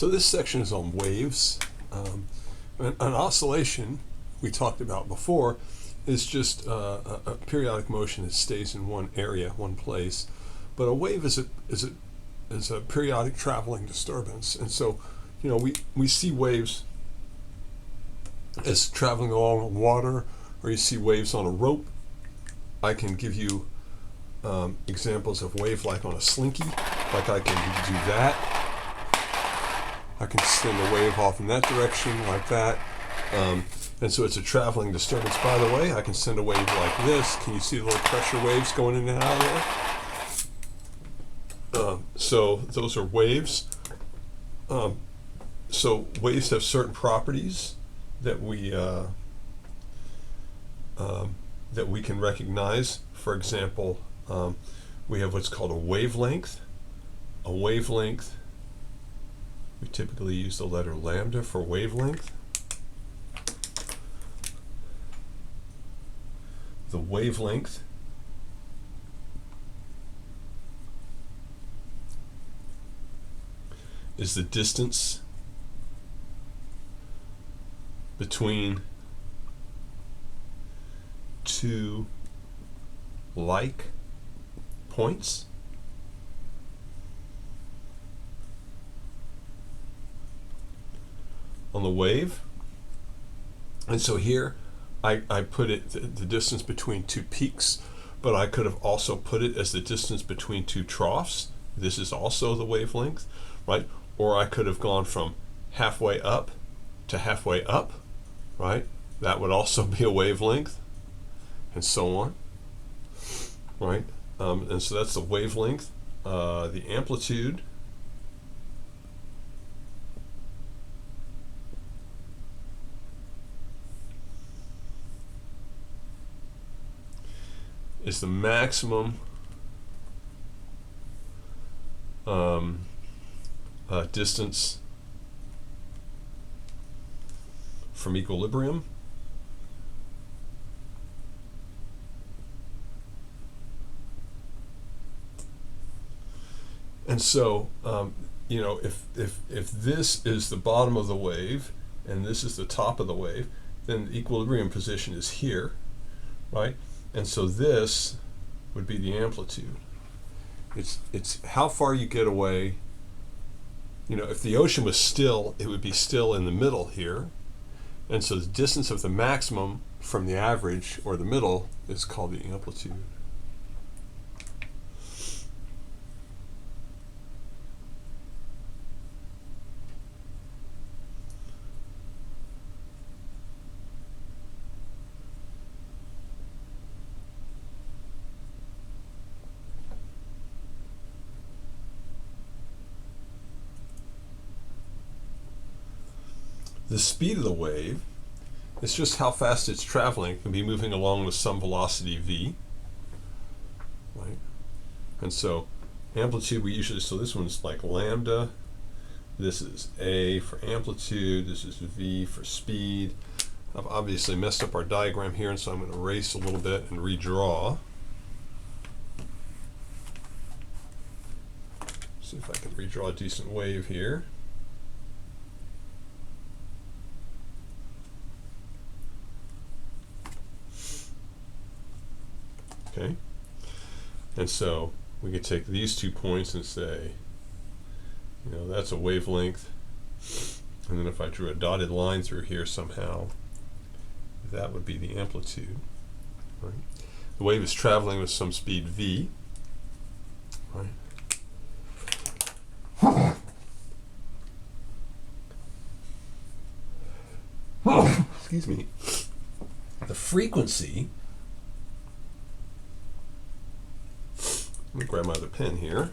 So this section is on waves. An oscillation we talked about before is just a periodic motion that stays in one area, one place. But a wave is a periodic traveling disturbance, and so we see waves as traveling along water, or you see waves on a rope. I can give you examples of wave like on a slinky, like I can do that. I can send a wave off in that direction like that. And so it's a traveling disturbance. By the way, I can send a wave like this. Can you see the little pressure waves going in and out of there? So those are waves. So waves have certain properties that we can recognize. For example, we have what's called a wavelength. A wavelength, we typically use the letter lambda for wavelength. The wavelength is the distance between two like points. On the wave. And so here I put it the distance between two peaks, but I could have also put it as the distance between two troughs. This is also the wavelength, right? Or I could have gone from halfway up to halfway up, right? That would also be a wavelength, and so on, right? And so that's the wavelength. The amplitude is the maximum distance from equilibrium. And so, if this is the bottom of the wave and this is the top of the wave, then the equilibrium position is here, right? And so this would be the amplitude. It's how far you get away. If the ocean was still, it would be still in the middle here. And so the distance of the maximum from the average or the middle is called the amplitude. The speed of the wave is just how fast it's traveling. It can be moving along with some velocity v, right? And so amplitude, we usually, so this one's like lambda, this is a for amplitude, this is v for speed. I've obviously messed up our diagram here, and so I'm going to erase a little bit and redraw. See if I can redraw a decent wave here. Okay, and so we could take these 2 points and say, that's a wavelength, and then if I drew a dotted line through here somehow, that would be the amplitude, right? The wave is traveling with some speed v, right? Excuse me. The frequency, let me grab my other pen here.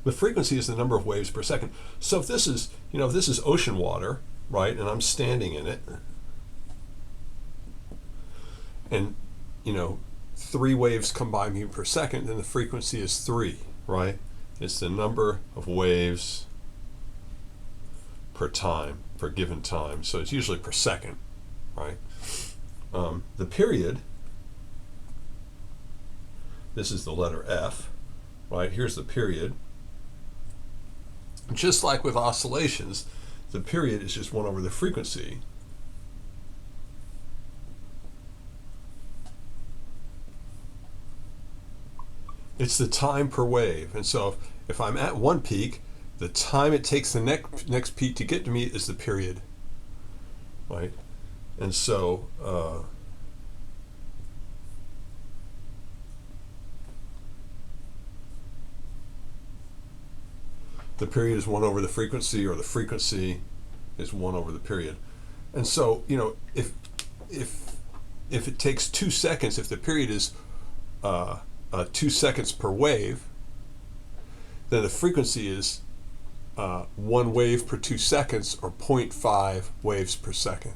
The frequency is the number of waves per second. So if this is, if this is ocean water, right, and I'm standing in it, and 3 waves come by me per second, then the frequency is 3, right? It's the number of waves per time, per given time. So it's usually per second, right? The period, this is the letter F, right? Here's the period. Just like with oscillations, the period is just 1 over the frequency. It's the time per wave. And so if I'm at one peak, the time it takes the next peak to get to me is the period, right? And so the period is 1 over the frequency, or the frequency is 1 over the period. And so, you know, if it takes 2 seconds, if the period is 2 seconds per wave, then the frequency is 1 wave per 2 seconds, or 0.5 waves per second.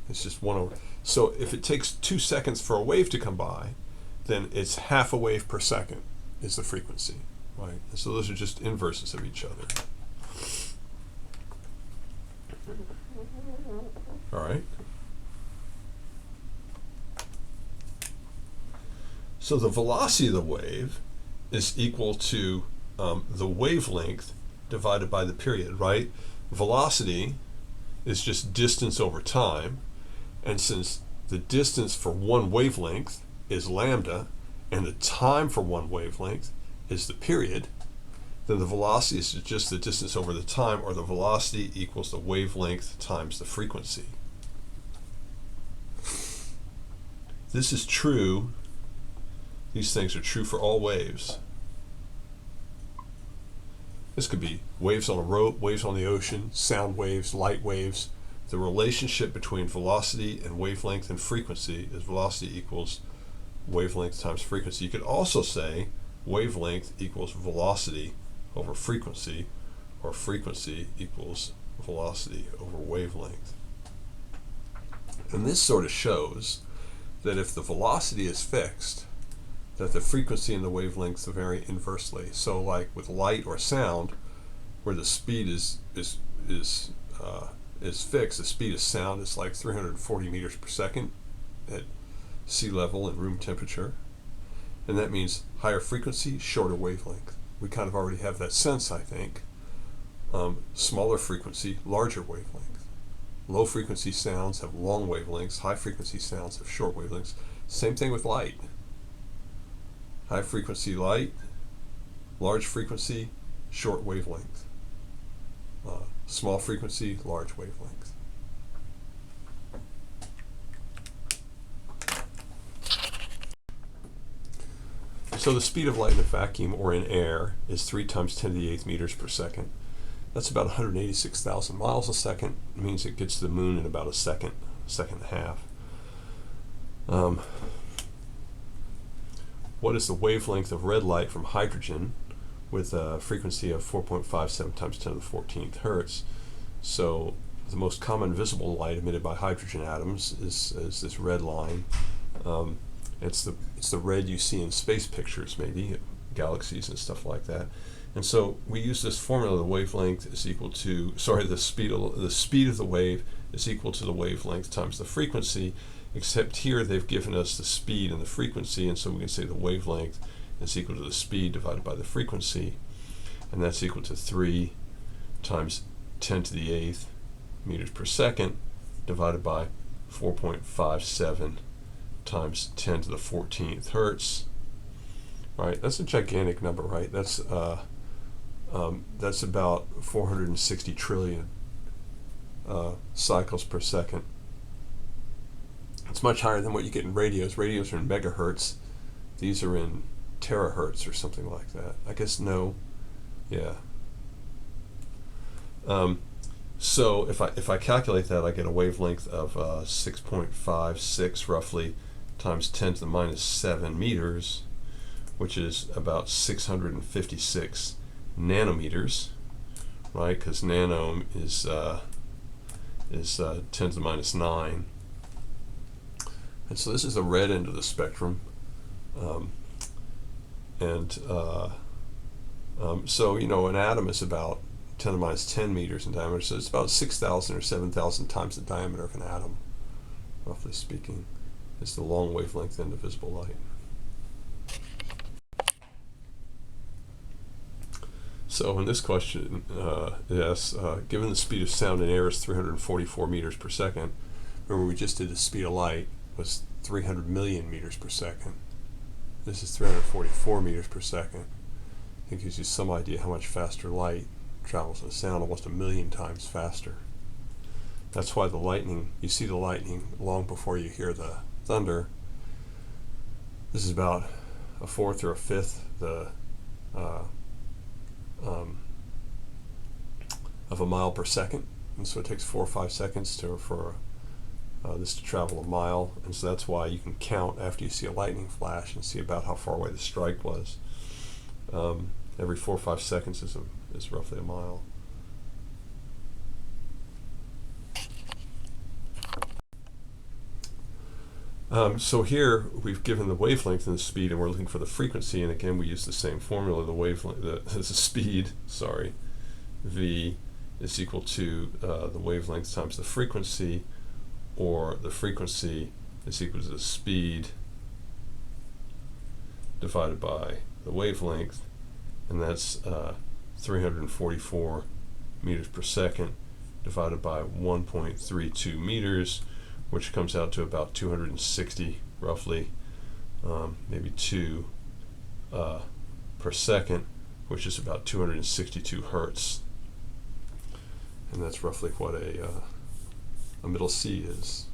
It's just 1 over. So if it takes 2 seconds for a wave to come by, then it's half a wave per second is the frequency, right? And so those are just inverses of each other. All right. So the velocity of the wave is equal to the wavelength divided by the period, right? Velocity is just distance over time, and since the distance for one wavelength is lambda, and the time for one wavelength is the period, then the velocity is just the distance over the time, or the velocity equals the wavelength times the frequency. This is true. These things are true for all waves. This could be waves on a rope, waves on the ocean, sound waves, light waves. The relationship between velocity and wavelength and frequency is velocity equals wavelength times frequency. You could also say wavelength equals velocity over frequency, or frequency equals velocity over wavelength. And this sort of shows that if the velocity is fixed, that the frequency and the wavelengths vary inversely. So like with light or sound, where the speed is fixed, the speed of sound is like 340 meters per second at sea level and room temperature. And that means higher frequency, shorter wavelength. We kind of already have that sense, I think. Smaller frequency, larger wavelength. Low frequency sounds have long wavelengths, high frequency sounds have short wavelengths. Same thing with light. High frequency light, large frequency, short wavelength. Small frequency, large wavelength. So the speed of light in a vacuum or in air is 3 times 10 to the 8th meters per second. That's about 186,000 miles a second. It means it gets to the moon in about a second and a half. What is the wavelength of red light from hydrogen with a frequency of 4.57 times 10 to the 14th hertz? So the most common visible light emitted by hydrogen atoms is this red line. It's the red you see in space pictures, maybe galaxies and stuff like that. And so we use this formula: the wavelength is equal to, the speed of the wave is equal to the wavelength times the frequency. Except here they've given us the speed and the frequency, and so we can say the wavelength is equal to the speed divided by the frequency, and that's equal to 3 times 10 to the 8th meters per second divided by 4.57 times 10 to the 14th hertz. Right, that's a gigantic number, right? That's about 460 trillion cycles per second. It's much higher than what you get in radios. Radios are in megahertz. These are in terahertz or something like that. I guess no. Yeah. So if I calculate that, I get a wavelength of 6.56 roughly times 10 to the minus 7 meters, which is about 656 nanometers, right? Because nano is 10 to the minus 9. And so this is the red end of the spectrum. So, an atom is about 10 to the minus 10 meters in diameter, so it's about 6,000 or 7,000 times the diameter of an atom, roughly speaking, is the long wavelength end of visible light. So in this question, it asks, given the speed of sound in air is 344 meters per second, remember we just did the speed of light was 300 million meters per second. This is 344 meters per second. It gives you some idea how much faster light travels in sound, almost 1,000,000 times faster. That's why the lightning, you see the lightning long before you hear the thunder. This is about a fourth or a fifth of a mile per second, and so it takes 4 or 5 seconds for this to travel a mile, and so that's why you can count after you see a lightning flash and see about how far away the strike was. Every 4 or 5 seconds is roughly a mile. So here we've given the wavelength and the speed, and we're looking for the frequency, and again we use the same formula. The wavelength, the speed, v is equal to the wavelength times the frequency, or the frequency is equal to the speed divided by the wavelength, and that's 344 meters per second divided by 1.32 meters, which comes out to about 260 roughly, maybe 2 per second, which is about 262 hertz, and that's roughly what a middle C is.